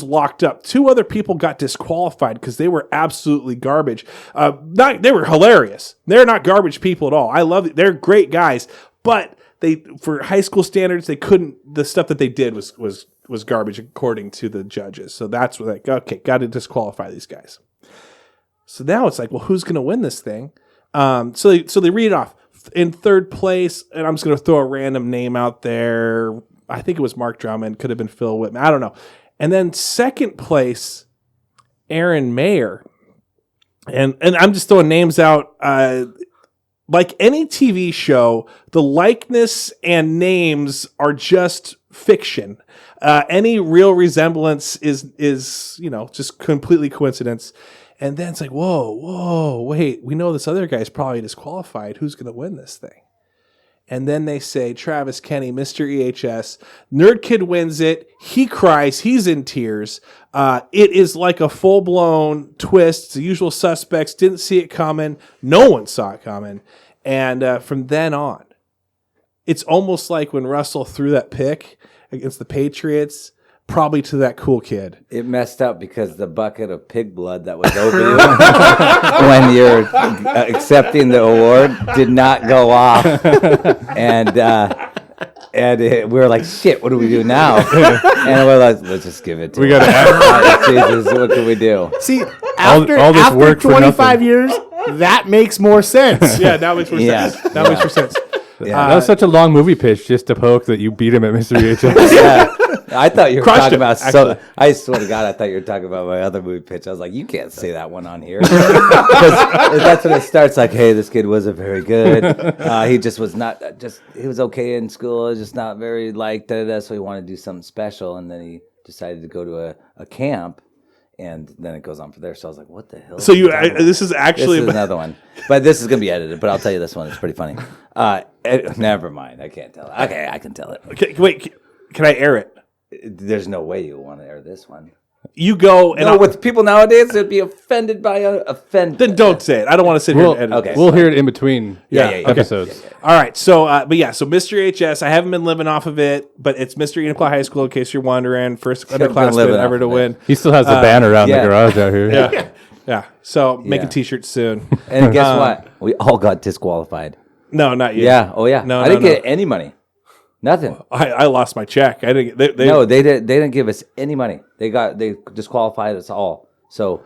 locked up. 2 other people got disqualified because they were absolutely garbage. They were hilarious. They're not garbage people at all. I love it. They're great guys, but for high school standards, they couldn't. The stuff that they did was garbage according to the judges. So that's what, like, okay, got to disqualify these guys. So now it's like, well, who's going to win this thing? So they read it off. In third place, and I'm just going to throw a random name out there. I think it was Mark Drummond. Could have been Phil Whitman. I don't know. And then second place, Aaron Mayer. And I'm just throwing names out. Like any TV show, the likeness and names are just fiction. Any real resemblance is just completely coincidence. And then it's like, whoa, wait, we know this other guy's probably disqualified. Who's going to win this thing? And then they say, Travis Kenny, Mr. EHS, Nerd Kid wins it. He cries. He's in tears. It is like a full-blown twist. The Usual Suspects didn't see it coming. No one saw it coming. And from then on, it's almost like when Russell threw that pick against the Patriots, probably to that cool kid. It messed up because the bucket of pig blood that was over you when you're accepting the award did not go off, and we were like, "Shit, what do we do now?" And we're like, "Let's just give it to." We got to add. Jesus, what can we do? See, all this after work for 25 nothing. years, that makes more sense. Yeah, that makes more Yeah. sense. That makes more sense. That was such a long movie pitch just to poke that you beat him at Mr. EHS. Yeah. I thought you were Crushed talking it, about actually. I swear to God, I thought you were talking about my other movie pitch. I was like, you can't say that one on here. Because that's when it starts like, hey, this kid wasn't very good. He just was not, he was okay in school, just not very liked it, so he wanted to do something special. And then he decided to go to a camp. And then it goes on from there. So I was like, what the hell? So this is actually This is another one. But this is going to be edited. But I'll tell you this one. It's pretty funny. Never mind. I can't tell it. Okay, I can tell it. Okay, wait, can I air it? There's no way you want to air this one. You go and No, with people nowadays, they'd be offended by offended. then don't say it. I don't want to sit here and edit okay. this. We'll hear it in between Yeah. episodes. All right, so so Mystery HS, I haven't been living off of it, but it's Mystery Enumclaw High School in case you're wondering. First been underclassman living ever off to of it. win. He still has the banner out in yeah. the garage out here. Yeah. So making Yeah. t-shirts soon. And guess what? We all got disqualified. No, not you. Yeah. Oh yeah. No, I no, didn't no. get any money. Nothing. I lost my check. I didn't. They They didn't give us any money. They disqualified us all. So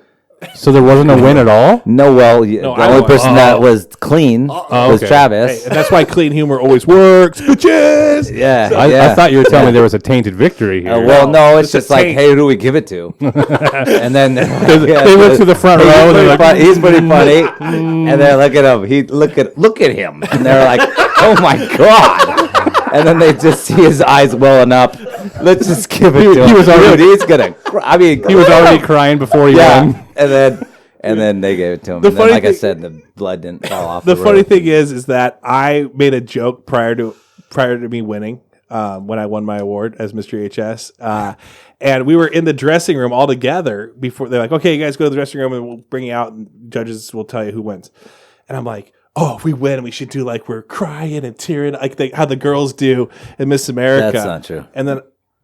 So there wasn't a win at all? no. Well, the I only won. person that was clean was okay. Travis. And that's why clean humor always works, bitches. Yeah. I thought you were telling me there was a tainted victory here. Well, no, it's It's a just like, taint. hey, who do we give it to? And then They went to the front row and they're like, he's pretty funny. And they're look at him. Look at him. And they're like, oh my god. And then they just see his eyes welling up. Let's just give it to him. he was already- Dude, he's gonna. I mean, he was already crying before he yeah. won. And then they gave it to him. The And then, funny like I thing- said, the blood didn't fall off. The funny road. thing is that I made a joke prior to me winning when I won my award as Mystery HS. And we were in the dressing room all together before they're like, okay, you guys go to the dressing room and we'll bring you out and judges will tell you who wins. And I'm like, oh, if we win, we should do like we're crying and tearing like how the girls do in Miss America. That's not true. And then,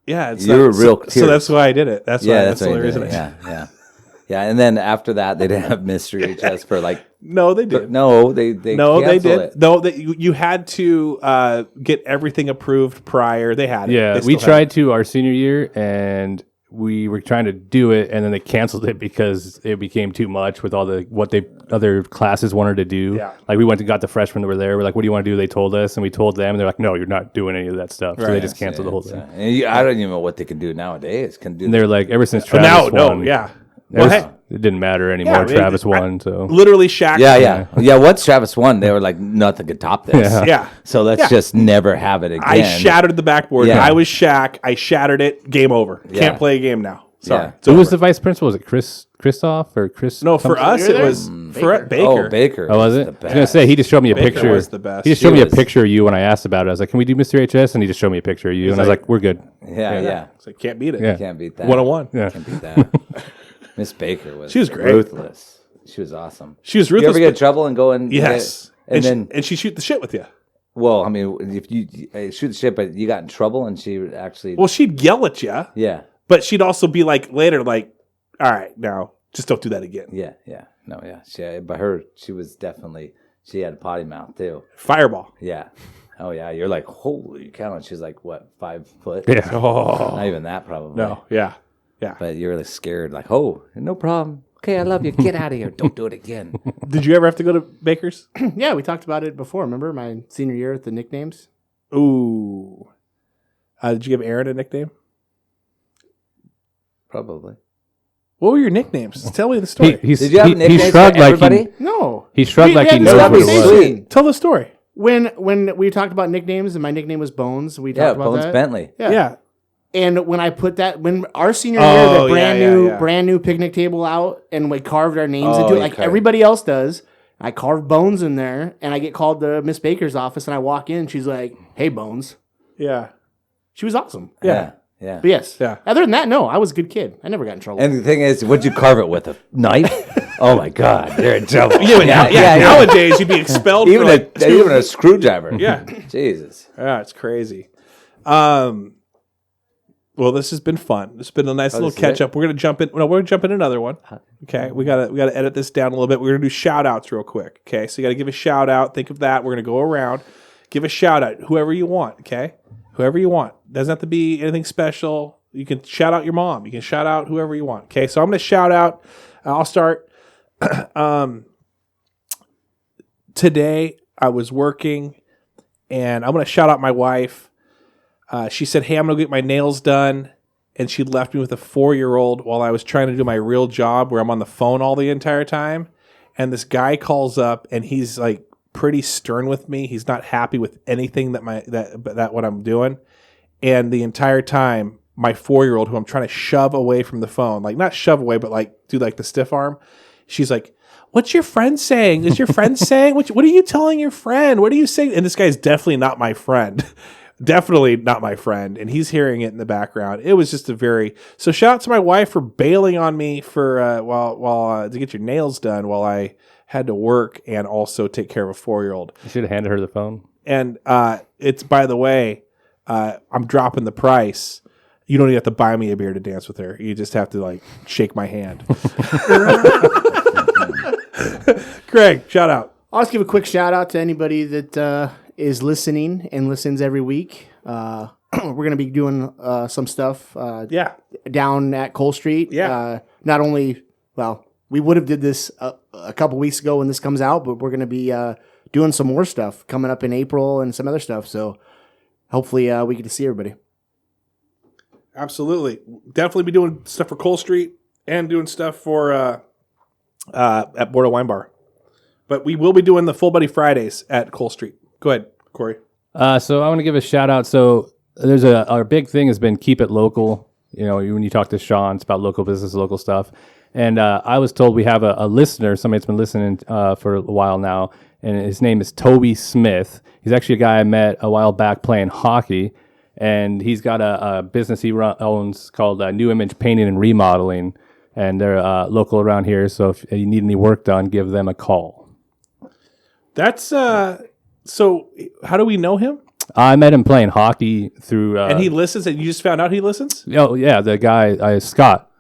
yeah, it's You were not, real so that's why I did it. That's why. That's the what only you reason. did. Yeah. And then after that, they didn't have Mystery HS for like. No, they did. No, they No, they canceled did. it. No, you had to get everything approved prior. They had it. Yeah, They we still had tried to our senior year, and we were trying to do it, and then they canceled it because it became too much with all the other classes wanted to do. Yeah. Like we went and got the freshmen that were there. We're like, "What do you want to do?" They told us, and we told them, and they're like, "No, you're not doing any of that stuff." So they just canceled the whole thing. I don't even know what they can do nowadays. Can do And they're like, ever since But Travis now, won, yeah. ever Well, s- hey, it didn't matter anymore. Yeah, I mean, Travis won, so literally Shaq. Yeah. Once Travis won, they were like, nothing could top this. Yeah. So let's Yeah. just never have it again. I shattered the backboard. Yeah. I was Shaq. I shattered it. Game over. Yeah. Can't play a game now. Sorry. Yeah. It's who over. was the vice principal? Was it Christoph or Chris? No, for something? us You were it there? was Baker. Baker. Oh, Baker. Oh, was the it? I was gonna best. say he just showed me a Baker picture. was the best. He just She showed me a was- picture of you when I asked about it. I was like, "Can we do Mystery HS?" And he just showed me a picture of you, and I was like- like, "We're good." Yeah. So can't beat it. Yeah. Can't beat that. 101. Yeah. Can't beat that. Miss Baker was. She was great. Ruthless. She was awesome. She was You ruthless. ever get in but- trouble and go and yes. and she, then she shoot the shit with you. well, I mean, if you shoot the shit, but you got in trouble and she would actually Well, she'd yell at you, yeah. but she'd also be like later, like, all right, now just don't do that again. Yeah. No, yeah. She was definitely, she had a potty mouth too. Fireball. Yeah. Oh, yeah. You're like, holy cow. And she's like, what, 5 foot? Yeah. Oh, Not even that, probably. no. Yeah. Yeah. But you're really scared, like, oh, no problem. Okay, I love you. Get out of here. Don't do it again. Did you ever have to go to Baker's? Yeah, we talked about it before. Remember my senior year at the nicknames? Ooh. Did you give Aaron a nickname? Probably. What were your nicknames? Tell me the story. He Did you have nicknames for shrugged like everybody? No. he shrugged like he had knows this what it conversation. was. Sweet. Tell the story. When we talked about nicknames, and my nickname was Bones. We Yeah, talked about Bones that. Bentley. Yeah. And when I put that, when our senior Oh, year, the yeah. brand new picnic table out, and we carved our names Oh, into it you like carved. everybody else does. I carved Bones in there, and I get called to Miss Baker's office, and I walk in. She's like, "Hey, Bones." Yeah. She was awesome. Yeah. But yes. Yeah. Other than that, no, I was a good kid. I never got in trouble. And the thing is, what'd you carve it with? A knife? Oh my God, you're in trouble. Yeah, nowadays you'd be expelled Even for like even a screwdriver. Yeah. Jesus. Yeah, it's crazy. Well, this has been fun. It's been a nice little this is catch it? up. We're gonna jump in. No, we're gonna jump in another one. Okay, we gotta edit this down a little bit. We're gonna do shout outs real quick. Okay, so you gotta give a shout out. Think of that. We're gonna go around, give a shout out, whoever you want. Okay, whoever you want. Doesn't have to be anything special. You can shout out your mom. You can shout out whoever you want. Okay, so I'm gonna shout out. I'll start. Today I was working, and I'm gonna shout out my wife. She said, "Hey, I'm gonna get my nails done," and she left me with a 4-year-old while I was trying to do my real job, where I'm on the phone all the entire time. And this guy calls up, and he's like pretty stern with me. He's not happy with anything that what I'm doing. And the entire time, my 4-year-old, who I'm trying to shove away from the phone, like not shove away, but like do like the stiff arm. She's like, "What's your friend saying? Is your friend saying? What are you telling your friend? What are you saying?" And this guy's definitely not my friend. definitely not my friend, and he's hearing it in the background. It was just so shout out to my wife for bailing on me for while to get your nails done while I had to work and also take care of a 4-year-old. You should have handed her the phone. And it's, by the way, I'm dropping the price. You don't even have to buy me a beer to dance with her. You just have to like shake my hand. Craig, shout out. I'll just give a quick shout out to anybody that is listening and listens every week. We're going to be doing some stuff down at Cole Street. Yeah. Not only, we would have did this a couple weeks ago when this comes out, but we're going to be doing some more stuff coming up in April and some other stuff. So hopefully we get to see everybody. Absolutely. Definitely be doing stuff for Cole Street and doing stuff for at Bordeaux Wine Bar. But we will be doing the Full Buddy Fridays at Cole Street. Go ahead, Corey. So I want to give a shout out. So there's our big thing has been keep it local. You know, when you talk to Sean, it's about local business, local stuff. And I was told we have a listener, somebody that's been listening for a while now, and his name is Toby Smith. He's actually a guy I met a while back playing hockey, and he's got a business he owns called New Image Painting and Remodeling, and they're local around here. So if you need any work done, give them a call. That's so. How do we know him? I met him playing hockey through. And he listens, and you just found out he listens? Oh yeah, the guy Scott,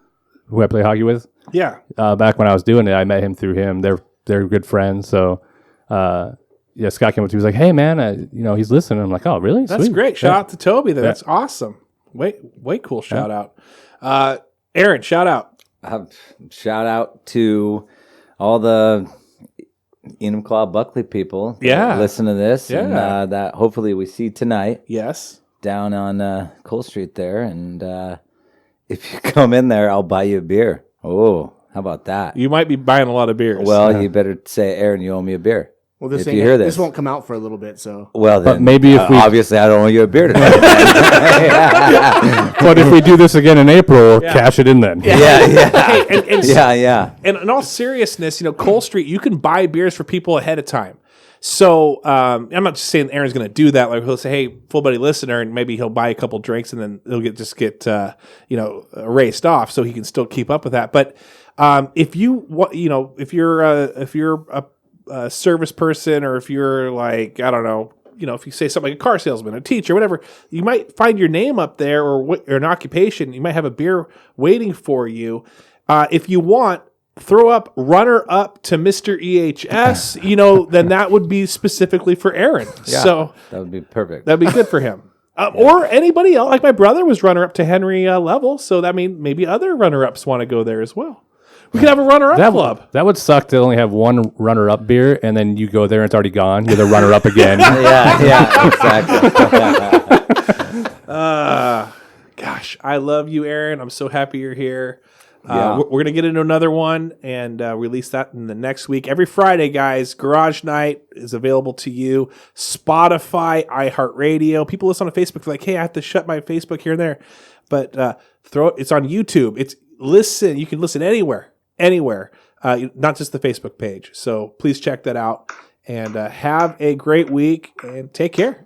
who I play hockey with. Yeah. Back when I was doing it, I met him through him. They're good friends. So, Scott came up to me. He was like, "Hey, man, he's listening." I'm like, "Oh, really? That's Sweet. great. Shout out to Toby. That's awesome. Way cool. Shout out, Aaron. Shout out. Shout out to all the Enumclaw Buckley people. Yeah. Listen to this. Yeah. And that hopefully we see tonight. Yes. Down on Cole Street there. And if you come in there, I'll buy you a beer. Oh, how about that? You might be buying a lot of beers. Well, you better say, Aaron, you owe me a beer. Well, this if you hear this won't come out for a little bit, so. Well, then, But maybe if we, obviously, I don't owe you a beer tonight. but if we do this again in April, cash it in then. Yeah. Hey, and in all seriousness, Cole Street, you can buy beers for people ahead of time. So I'm not just saying Aaron's going to do that. Like he'll say, "Hey, Full Buddy listener," and maybe he'll buy a couple drinks, and then he'll get erased off, so he can still keep up with that. But if you're a service person, or if you're like, I don't know, if you say something like a car salesman, a teacher, whatever, you might find your name up there or an occupation. You might have a beer waiting for you. If you want, throw up runner up to Mr. EHS, then that would be specifically for Aaron. Yeah, so that would be perfect. That'd be good for him. Or anybody else. Like my brother was runner up to Henry Level. So that means maybe other runner ups want to go there as well. We could have a runner-up club. That would suck to only have one runner-up beer, and then you go there and it's already gone. You're the runner-up again. Yeah, exactly. Gosh, I love you, Aaron. I'm so happy you're here. Yeah. We're going to get into another one and release that in the next week. Every Friday, guys, Garage Night is available to you. Spotify, iHeartRadio. People listen on Facebook. They're like, "Hey, I have to shut my Facebook here and there." But it's on YouTube. Listen. You can listen anywhere, not just the Facebook page. So please check that out and have a great week and take care.